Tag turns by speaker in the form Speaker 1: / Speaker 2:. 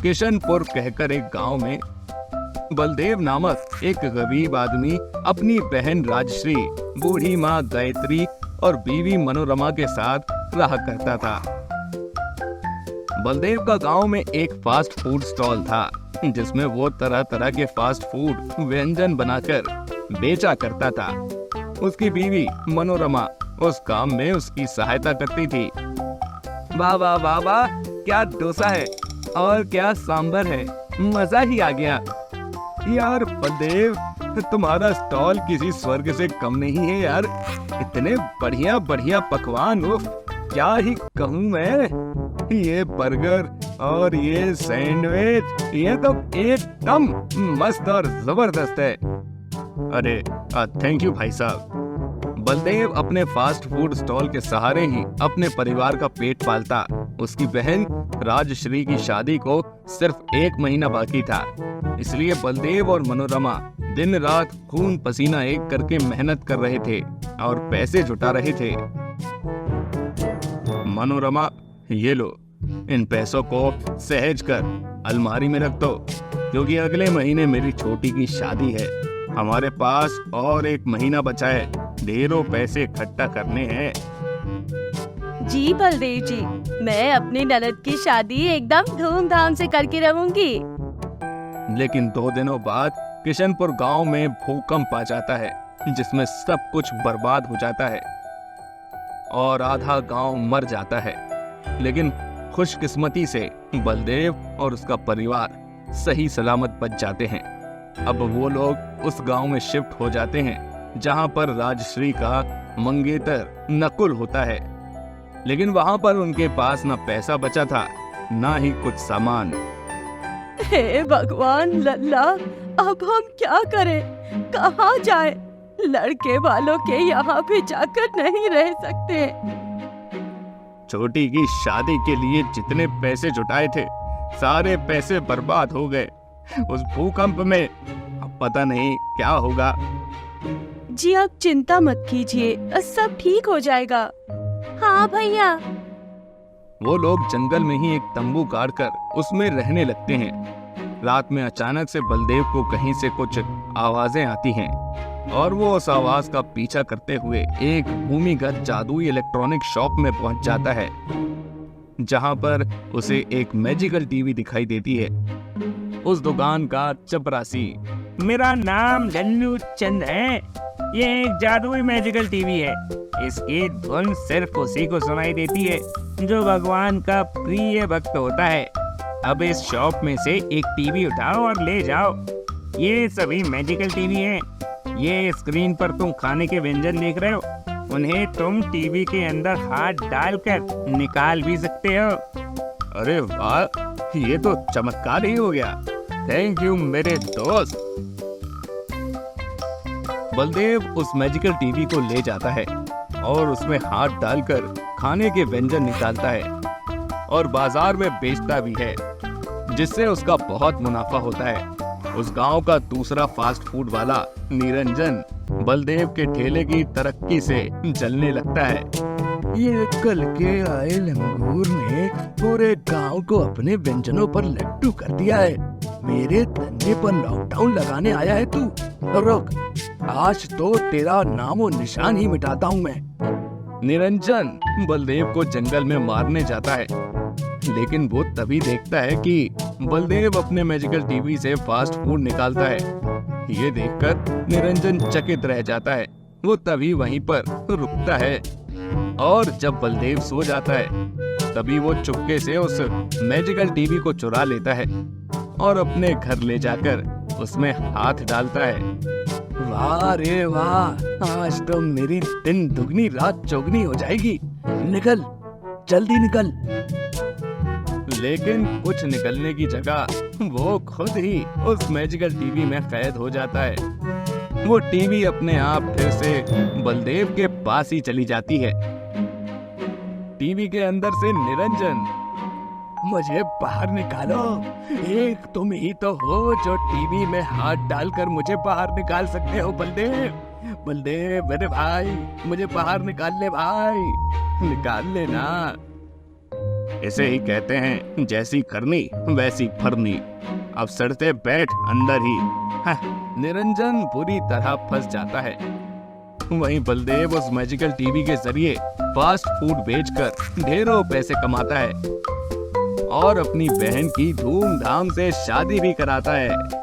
Speaker 1: किशनपुर कहकर एक गांव में बलदेव नामक एक गरीब आदमी अपनी बहन राजश्री, बूढ़ी माँ गायत्री और बीवी मनोरमा के साथ रहा करता था। बलदेव का गांव में एक फास्ट फूड स्टॉल था जिसमें वो तरह तरह के फास्ट फूड व्यंजन बनाकर बेचा करता था। उसकी बीवी मनोरमा उस काम में उसकी सहायता करती थी। वाह वाह वाह वाह, क्या डोसा है और क्या सांबर है, मजा ही आ गया। यार बलदेव, तुम्हारा स्टॉल किसी स्वर्ग से कम नहीं है यार। इतने बढ़िया बढ़िया पकवान, उफ, क्या ही कहूँ मैं। ये बर्गर और ये सैंडविच, ये तो एकदम मस्त और जबरदस्त है। अरे थैंक यू भाई साहब। बलदेव अपने फास्ट फूड स्टॉल के सहारे ही अपने परिवार का पेट पालता। उसकी बहन राजश्री की शादी को सिर्फ 1 महीना बाकी था, इसलिए बलदेव और मनोरमा दिन रात खून पसीना एक करके मेहनत कर रहे थे और पैसे जुटा रहे थे। मनोरमा, ये लो, इन पैसों को सहेज कर अलमारी में रख दो, क्योंकि अगले महीने मेरी छोटी की शादी है। हमारे पास और 1 महीना बचा है, ढेरों पैसे इकट्ठा करने हैं।
Speaker 2: जी बलदेव जी, मैं अपनी ननद की शादी एकदम धूमधाम से करके रहूंगी।
Speaker 1: लेकिन 2 दिनों बाद किशनपुर गांव में भूकंप आ जाता है, जिसमें सब कुछ बर्बाद हो जाता है और आधा गांव मर जाता है। लेकिन खुशकिस्मती से बलदेव और उसका परिवार सही सलामत बच जाते हैं। अब वो लोग उस गांव में शिफ्ट हो जाते हैं जहां पर राजश्री का मंगेतर नकुल होता है। लेकिन वहां पर उनके पास ना पैसा बचा था, ना ही कुछ सामान।
Speaker 2: हे भगवान लल्ला, अब हम क्या करें, कहाँ जाएं? लड़के वालों के यहाँ भी जाकर नहीं रह सकते।
Speaker 1: छोटी की शादी के लिए जितने पैसे जुटाए थे, सारे पैसे बर्बाद हो गए उस भूकंप में। अब पता नहीं क्या होगा।
Speaker 2: जी आप चिंता मत कीजिए, सब ठीक हो जाएगा। हाँ भैया।
Speaker 1: वो लोग जंगल में ही एक तंबू गाड़कर उसमें रहने लगते हैं। रात में अचानक से बलदेव को कहीं से कुछ आवाजें आती हैं और वो उस आवाज का पीछा करते हुए एक भूमिगत जादुई इलेक्ट्रॉनिक शॉप में पहुंच जाता है, जहां पर उसे एक मैजिकल टीवी दिखाई देती है। उस दुकान का चपरासी,
Speaker 3: मेरा नाम लल्लू चंद है। ये एक जादुई मैजिकल टीवी है। इसकी धुन सिर्फ उसी को सुनाई देती है जो भगवान का प्रिय भक्त होता है। अब इस शॉप में से एक टीवी उठाओ और ले जाओ। ये सभी मैजिकल टीवी हैं। ये स्क्रीन पर तुम खाने के व्यंजन देख रहे हो, उन्हें तुम टीवी के अंदर हाथ डालकर निकाल भी सकते हो।
Speaker 1: अरे वाह, ये तो चमत्कार ही हो गया। थैंक यू मेरे दोस्त। बलदेव उस मैजिकल टीवी को ले जाता है और उसमें हाथ डालकर खाने के व्यंजन निकालता है और बाजार में बेचता भी है, जिससे उसका बहुत मुनाफा होता है। उस गांव का दूसरा फास्ट फूड वाला निरंजन बलदेव के ठेले की तरक्की से जलने लगता है। ये कल के आए लंगूर ने पूरे गांव को अपने व्यंजनों पर लट्टू कर दिया है। मेरे धंधे पर लॉकडाउन लगाने आया है तू? रुक, आज तो तेरा नामो निशान ही मिटाता हूँ मैं। निरंजन बलदेव को जंगल में मारने जाता है, लेकिन वो तभी देखता है कि बलदेव अपने मैजिकल टीवी से फास्ट फूड निकालता है। ये देखकर निरंजन चकित रह जाता है। वो तभी वहीं पर रुकता है और जब बलदेव सो जाता है, तभी वो चुपके से उस मैजिकल टीवी को चुरा लेता है और अपने घर ले जाकर उसमें हाथ डालता है। वाह रे वाह, आज तो मेरी दिन दुगनी रात चौगनी हो जाएगी। निकल, जल्दी निकल। लेकिन कुछ निकलने की जगह वो खुद ही उस मैजिकल टीवी में कैद हो जाता है। वो टीवी अपने आप फिर से बलदेव के पास ही चली जाती है। टीवी के अंदर से निरंजन, मुझे बाहर निकालो। एक तुम ही तो हो जो टीवी में हाथ डालकर मुझे बाहर निकाल सकते हो। बलदेव, बलदेव मेरे भाई, मुझे बाहर निकाल ले भाई, निकाल लेना। इसे ही कहते हैं जैसी करनी वैसी भरनी। अब सड़ते बैठ अंदर ही। निरंजन बुरी तरह फंस जाता है। वहीं बलदेव उस मैजिकल टीवी के जरिए फास्ट फूड बेचकर ढेरों पैसे कमाता है और अपनी बहन की धूमधाम से शादी भी कराता है।